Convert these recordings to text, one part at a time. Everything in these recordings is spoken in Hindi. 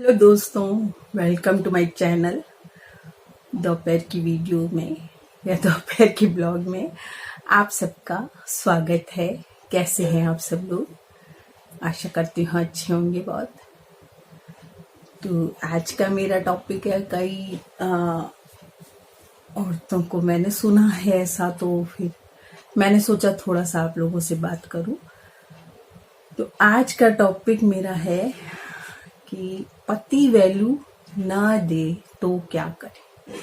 हेलो दोस्तों, वेलकम टू माय चैनल। दोपहर की वीडियो में या दोपहर की ब्लॉग में आप सबका स्वागत है। कैसे हैं आप सब लोग? आशा करती हूँ अच्छे होंगे बहुत। तो आज का मेरा टॉपिक है, कई औरतों को मैंने सुना है ऐसा, तो फिर मैंने सोचा थोड़ा सा आप लोगों से बात करूं। तो आज का टॉपिक मेरा है कि पति वैल्यू ना दे तो क्या करे।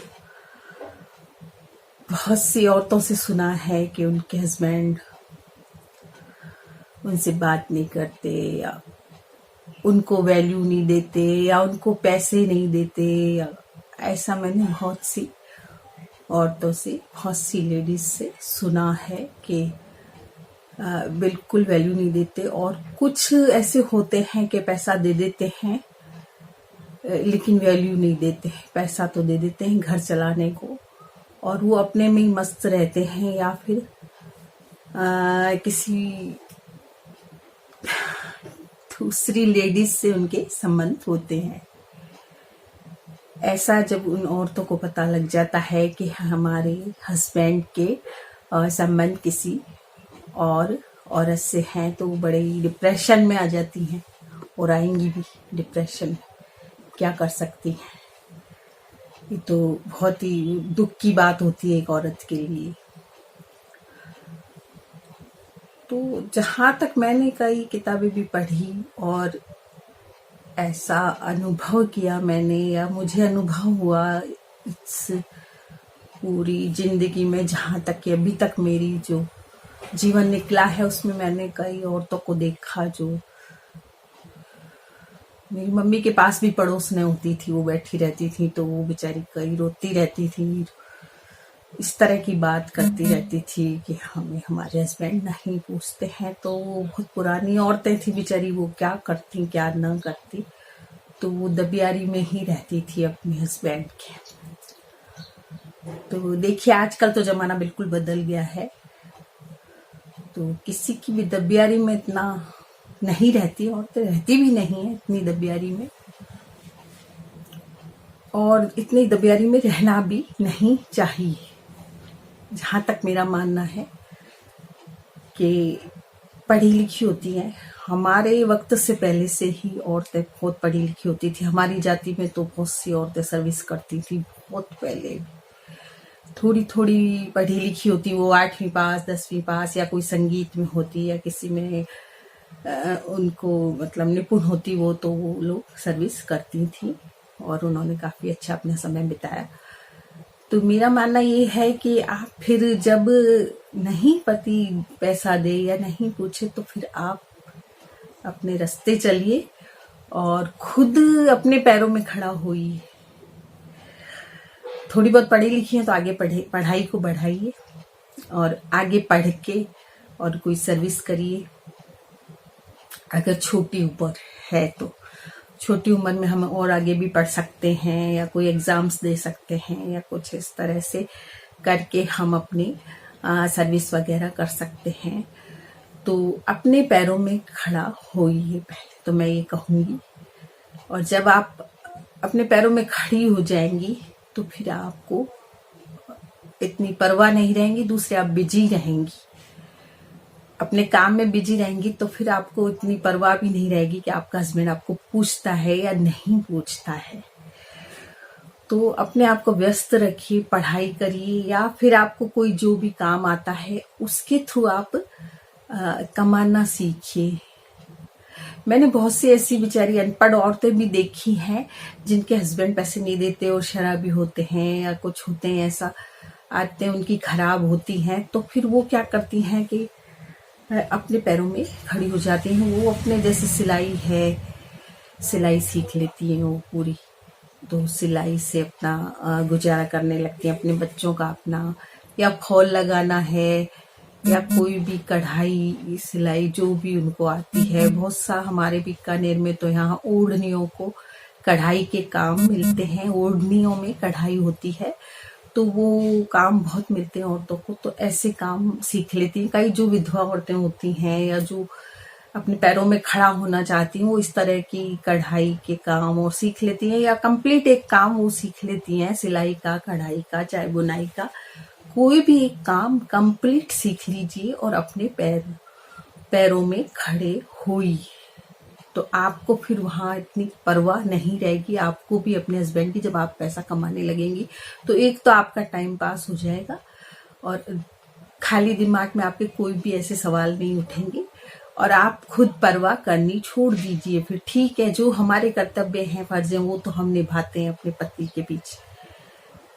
बहुत सी औरतों से सुना है कि उनके हस्बैंड उनसे बात नहीं करते, या उनको वैल्यू नहीं देते, या उनको पैसे नहीं देते। या ऐसा मैंने बहुत सी औरतों से, बहुत सी लेडीज से सुना है कि बिल्कुल वैल्यू नहीं देते। और कुछ ऐसे होते हैं कि पैसा दे देते हैं लेकिन वैल्यू नहीं देते हैं। पैसा तो दे देते हैं घर चलाने को, और वो अपने में ही मस्त रहते हैं, या फिर किसी दूसरी लेडीज से उनके संबंध होते हैं। ऐसा जब उन औरतों को पता लग जाता है कि हमारे हस्बैंड के संबंध किसी और औरत से हैं, तो वो बड़े ही डिप्रेशन में आ जाती हैं, और आएंगी भी डिप्रेशन। क्या कर सकती हैं? ये तो बहुत ही दुख की बात होती है एक औरत के लिए। तो जहाँ तक मैंने कई किताबें भी पढ़ी और ऐसा अनुभव किया मैंने, या मुझे अनुभव हुआ इस पूरी जिंदगी में, जहाँ तक कि अभी तक मेरी जो जीवन निकला है उसमें मैंने कई औरतों को देखा। जो मेरी मम्मी के पास भी पड़ोस में होती थी, वो बैठी रहती थी, तो वो बेचारी कई रोती रहती थी, इस तरह की बात करती रहती थी कि हमें हमारे हस्बैंड नहीं पूछते हैं। तो वो बहुत पुरानी औरतें थी बेचारी, वो क्या करती क्या न करती, तो वो दबियारी में ही रहती थी अपने हस्बैंड के। तो देखिए, आजकल तो जमाना बिल्कुल बदल गया है, तो किसी की भी दबियारी में इतना नहीं रहती, औरतें रहती भी नहीं है इतनी दबियारी में, और इतनी दबियारी में रहना भी नहीं चाहिए। जहाँ तक मेरा मानना है कि पढ़ी लिखी होती हैं। हमारे वक्त से पहले से ही औरतें बहुत पढ़ी लिखी होती थी। हमारी जाति में तो बहुत सी औरतें सर्विस करती थी बहुत पहले। थोड़ी थोड़ी पढ़ी लिखी होती, वो 8वीं पास 10वीं पास, या कोई संगीत में होती, या किसी में उनको मतलब निपुण होती, वो तो वो लोग सर्विस करती थी, और उन्होंने काफी अच्छा अपना समय बिताया। तो मेरा मानना ये है कि आप फिर जब नहीं पति पैसा दे या नहीं पूछे, तो फिर आप अपने रास्ते चलिए और खुद अपने पैरों में खड़ा होइए। थोड़ी बहुत पढ़ी लिखी है तो आगे पढ़ाई को बढ़ाइए, और आगे पढ़ के और कोई सर्विस करिए। अगर छोटी उम्र है तो छोटी उम्र में हम और आगे भी पढ़ सकते हैं, या कोई एग्जाम्स दे सकते हैं, या कुछ इस तरह से करके हम अपनी सर्विस वगैरह कर सकते हैं। तो अपने पैरों में खड़ा होइए पहले, तो मैं ये कहूँगी। और जब आप अपने पैरों में खड़ी हो जाएंगी, तो फिर आपको इतनी परवाह नहीं रहेंगी, दूसरे आप बिजी रहेंगी, अपने काम में बिजी रहेंगी, तो फिर आपको इतनी परवाह भी नहीं रहेगी कि आपका हस्बैंड आपको पूछता है या नहीं पूछता है। तो अपने आप को व्यस्त रखिए, पढ़ाई करिए, या फिर आपको कोई जो भी काम आता है उसके थ्रू आप कमाना सीखिए। मैंने बहुत सी ऐसी बेचारी अनपढ़ औरतें भी देखी हैं जिनके हस्बैंड पैसे नहीं देते और शराबी होते हैं, या कुछ होते हैं, ऐसा आदतें उनकी खराब होती हैं। तो फिर वो क्या करती हैं कि अपने पैरों में खड़ी हो जाती हैं। वो अपने जैसे सिलाई है, सिलाई सीख लेती हैं वो पूरी, तो सिलाई से अपना गुजारा करने लगती हैं, अपने बच्चों का अपना, या फॉल लगाना है, या कोई भी कढ़ाई सिलाई जो भी उनको आती है। बहुत सा हमारे बीकानेर में तो यहाँ ओढ़नियों को कढ़ाई के काम मिलते हैं, ओढ़नियों में कढ़ाई होती है, तो वो काम बहुत मिलते हैं औरतों को। तो ऐसे काम सीख लेती हैं। कई जो विधवा औरतें होती हैं, या जो अपने पैरों में खड़ा होना चाहती हैं वो इस तरह की कढ़ाई के काम और सीख लेती हैं, या कंप्लीट एक काम वो सीख लेती हैं, सिलाई का, कढ़ाई का, चाहे बुनाई का, कोई भी एक काम कंप्लीट सीख लीजिए और अपने पैरों में खड़े होइए, तो आपको फिर वहां इतनी परवाह नहीं रहेगी आपको भी अपने हस्बैंड की। जब आप पैसा कमाने लगेंगी तो एक तो आपका टाइम पास हो जाएगा और खाली दिमाग में आपके कोई भी ऐसे सवाल नहीं उठेंगे और आप खुद परवाह करनी छोड़ दीजिए। फिर ठीक है, जो हमारे कर्तव्य हैं, फर्ज हैं, वो तो हम निभाते हैं अपने पति के बीच।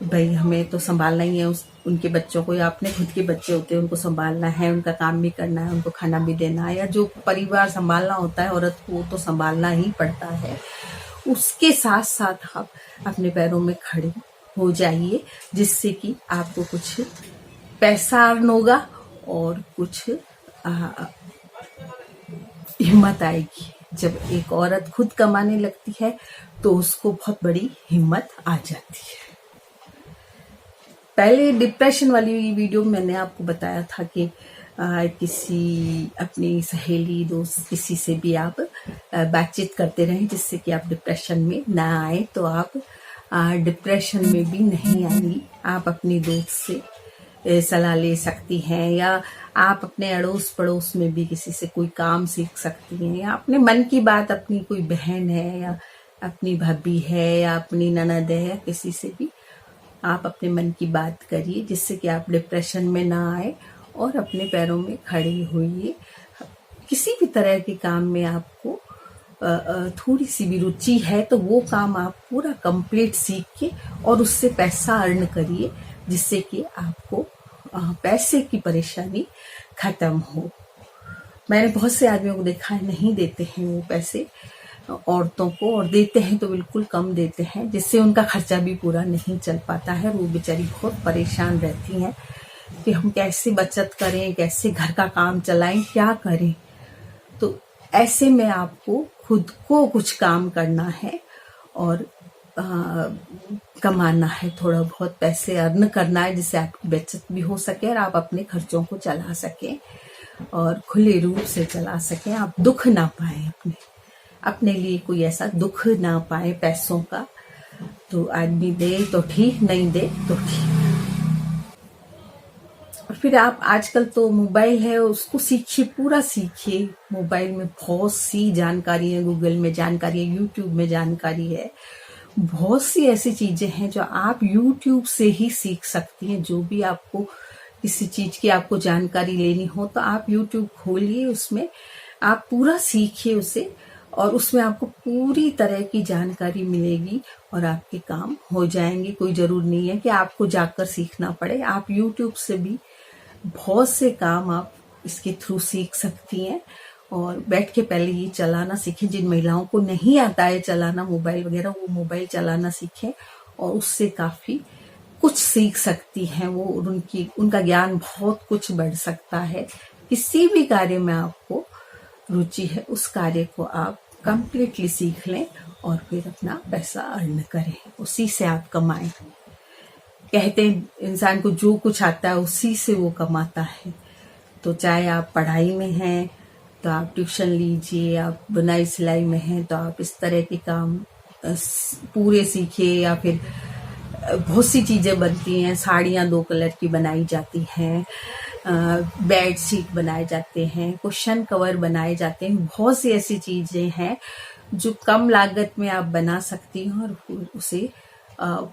भाई हमें तो संभालना ही है उनके बच्चों को, या अपने खुद के बच्चे होते हैं उनको संभालना है, उनका काम भी करना है, उनको खाना भी देना है, या जो परिवार संभालना होता है औरत को वो तो संभालना ही पड़ता है। उसके साथ साथ आप अपने पैरों में खड़े हो जाइए, जिससे कि आपको कुछ पैसा अर्न होगा और कुछ हिम्मत आएगी। जब एक औरत खुद कमाने लगती है तो उसको बहुत बड़ी हिम्मत आ जाती है। पहले डिप्रेशन वाली वीडियो में मैंने आपको बताया था कि किसी अपनी सहेली, दोस्त, किसी से भी आप बातचीत करते रहें जिससे कि आप डिप्रेशन में ना आए, तो आप डिप्रेशन में भी नहीं आएंगी। आप अपनी दोस्त से सलाह ले सकती हैं, या आप अपने अड़ोस पड़ोस में भी किसी से कोई काम सीख सकती हैं, या अपने मन की बात अपनी कोई बहन है या अपनी भाभी है या अपनी ननद है, किसी से भी आप अपने मन की बात करिए, जिससे कि आप डिप्रेशन में ना आए और अपने पैरों में खड़ी होइए। किसी भी तरह के काम में आपको थोड़ी सी भी रुचि है तो वो काम आप पूरा कंप्लीट सीख के और उससे पैसा अर्न करिए, जिससे कि आपको पैसे की परेशानी खत्म हो। मैंने बहुत से आदमियों को देखा है नहीं देते हैं वो पैसे औरतों को, और देते हैं तो बिल्कुल कम देते हैं, जिससे उनका खर्चा भी पूरा नहीं चल पाता है। वो बेचारी बहुत परेशान रहती हैं कि हम कैसे बचत करें, कैसे घर का काम चलाएं, क्या करें। तो ऐसे में आपको खुद को कुछ काम करना है और कमाना है, थोड़ा बहुत पैसे अर्न करना है, जिससे आपकी बचत भी हो सके और आप अपने खर्चों को चला सकें और खुले रूप से चला सकें। आप दुख ना पाए, अपने लिए कोई ऐसा दुख ना पाए पैसों का। तो आदमी दे तो ठीक, नहीं दे तो ठीक। और फिर आप आजकल तो मोबाइल है उसको सीखिए, पूरा सीखिए। मोबाइल में बहुत सी जानकारी है, गूगल में जानकारी है, यूट्यूब में जानकारी है, बहुत सी ऐसी चीजें हैं जो आप यूट्यूब से ही सीख सकती हैं। जो भी आपको किसी चीज की आपको जानकारी लेनी हो तो आप यूट्यूब खोलिए, उसमें आप पूरा सीखिए उसे, और उसमें आपको पूरी तरह की जानकारी मिलेगी और आपके काम हो जाएंगे। कोई जरूर नहीं है कि आपको जाकर सीखना पड़े, आप यूट्यूब से भी बहुत से काम आप इसके थ्रू सीख सकती हैं। और बैठ के पहले ये चलाना सीखें। जिन महिलाओं को नहीं आता है चलाना मोबाइल वगैरह, वो मोबाइल चलाना सीखें और उससे काफी कुछ सीख सकती हैं वो, और उनका ज्ञान बहुत कुछ बढ़ सकता है। किसी भी कार्य में आपको रुचि है उस कार्य को आप कंप्लीटली सीख लें और फिर अपना पैसा अर्न करें, उसी से आप कमाएं। कहते हैं इंसान को जो कुछ आता है उसी से वो कमाता है। तो चाहे आप पढ़ाई में हैं तो आप ट्यूशन लीजिए, आप बुनाई सिलाई में हैं तो आप इस तरह के काम पूरे सीखिए, या फिर बहुत सी चीजें बनती हैं। साड़ियाँ 2 कलर की बनाई जाती हैं, बेड शीट बनाए जाते हैं, कुशन कवर बनाए जाते हैं। बहुत सी ऐसी चीजें हैं जो कम लागत में आप बना सकती हैं और उसे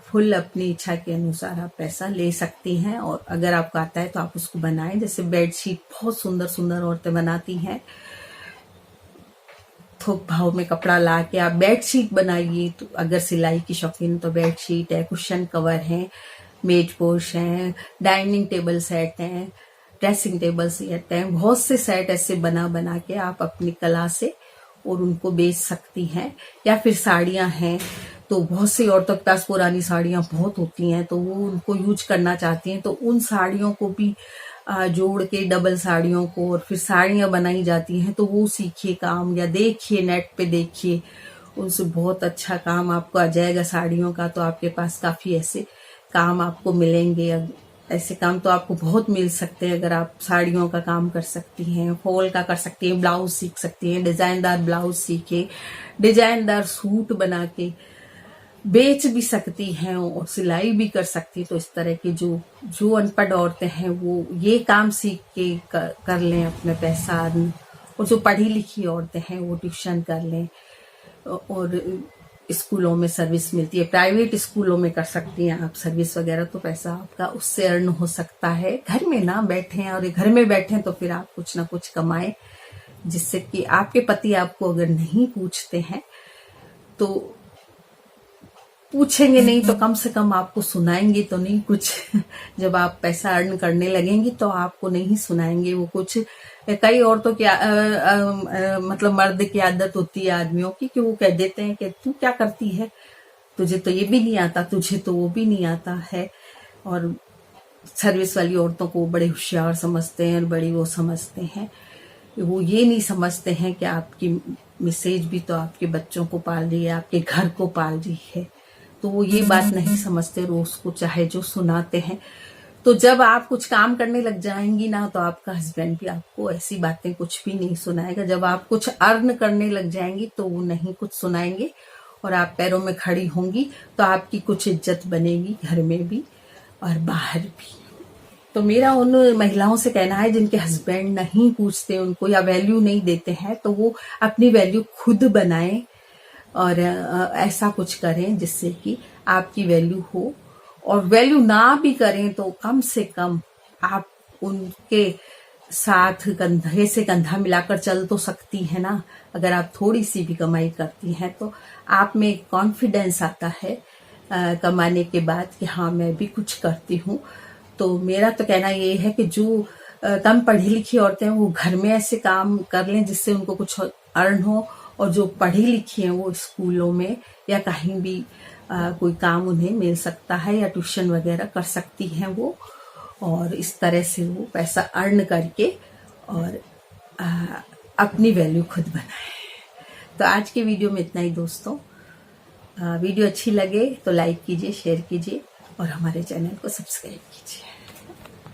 फुल अपनी इच्छा के अनुसार आप पैसा ले सकती हैं। और अगर आपको आता है तो आप उसको बनाएं। जैसे बेड शीट बहुत सुंदर सुंदर औरतें बनाती हैं, थोक भाव में कपड़ा ला के आप बेड शीट बनाइए। तो अगर सिलाई की शौकीन तो बेड शीट है, कुशन कवर है, मेज पोश है, डाइनिंग टेबल सेट है, ड्रेसिंग टेबल सेट है, बहुत से सेट ऐसे बना के आप अपनी कला से और उनको बेच सकती हैं। या फिर साड़ियां हैं तो बहुत सी औरतों के पास पुरानी साड़ियां बहुत होती हैं, तो वो उनको यूज करना चाहती हैं, तो उन साड़ियों को भी जोड़ के डबल साड़ियों को और फिर साड़ियां बनाई जाती हैं। तो वो सीखिए काम, या देखिए नेट पे देखिए, उनसे बहुत अच्छा काम आपको आ जाएगा साड़ियों का। तो आपके पास काफी ऐसे काम आपको मिलेंगे। ऐसे काम तो आपको बहुत मिल सकते हैं। अगर आप साड़ियों का काम कर सकती हैं, फॉल का कर सकती हैं, ब्लाउज सीख सकती हैं, डिजाइनदार ब्लाउज सीखे, डिजाइनदार सूट बना के बेच भी सकती हैं और सिलाई भी कर सकती है। तो इस तरह के जो अनपढ़ औरतें हैं वो ये काम सीख के कर लें, अपने पैसा अर्न। और जो पढ़ी लिखी औरतें हैं वो ट्यूशन कर लें, और स्कूलों में सर्विस मिलती है, प्राइवेट स्कूलों में कर सकती हैं आप सर्विस वगैरह, तो पैसा आपका उससे अर्न हो सकता है। घर में ना बैठें, और घर में बैठें तो फिर आप कुछ ना कुछ कमाएं, जिससे कि आपके पति आपको अगर नहीं पूछते हैं तो पूछेंगे नहीं तो कम से कम आपको सुनाएंगे तो नहीं कुछ। जब आप पैसा अर्न करने लगेंगी तो आपको नहीं सुनाएंगे वो कुछ। कई औरतों की मतलब मर्द की आदत होती है आदमियों की कि वो कह देते हैं कि तू क्या करती है, तुझे तो ये भी नहीं आता, तुझे तो वो भी नहीं आता है। और सर्विस वाली औरतों को बड़े होशियार समझते हैं और बड़ी वो समझते हैं। वो ये नहीं समझते हैं कि आपकी मिसेज भी तो आपके बच्चों को पाल रही है, आपके घर को पाल रही है। तो वो ये बात नहीं समझते, रोज को चाहे जो सुनाते हैं। तो जब आप कुछ काम करने लग जाएंगी ना तो आपका हस्बैंड भी आपको ऐसी बातें कुछ भी नहीं सुनाएगा। जब आप कुछ अर्न करने लग जाएंगी तो वो नहीं कुछ सुनाएंगे, और आप पैरों में खड़ी होंगी तो आपकी कुछ इज्जत बनेगी, घर में भी और बाहर भी। तो मेरा उन महिलाओं से कहना है जिनके हस्बैंड नहीं पूछते उनको या वैल्यू नहीं देते हैं, तो वो अपनी वैल्यू खुद बनाएं और ऐसा कुछ करें जिससे कि आपकी वैल्यू हो। और वैल्यू ना भी करें तो कम से कम आप उनके साथ कंधे से कंधा मिलाकर चल तो सकती है ना। अगर आप थोड़ी सी भी कमाई करती हैं तो आप में कॉन्फिडेंस आता है कमाने के बाद कि हाँ मैं भी कुछ करती हूँ। तो मेरा तो कहना ये है कि जो कम पढ़ी लिखी औरतें हैं वो घर में ऐसे काम कर लें जिससे उनको कुछ अर्न हो, और जो पढ़ी लिखी हैं वो स्कूलों में या कहीं भी कोई काम उन्हें मिल सकता है, या ट्यूशन वगैरह कर सकती हैं वो, और इस तरह से वो पैसा अर्न करके और अपनी वैल्यू खुद बनाए। तो आज के वीडियो में इतना ही दोस्तों। वीडियो अच्छी लगे तो लाइक कीजिए, शेयर कीजिए और हमारे चैनल को सब्सक्राइब कीजिए।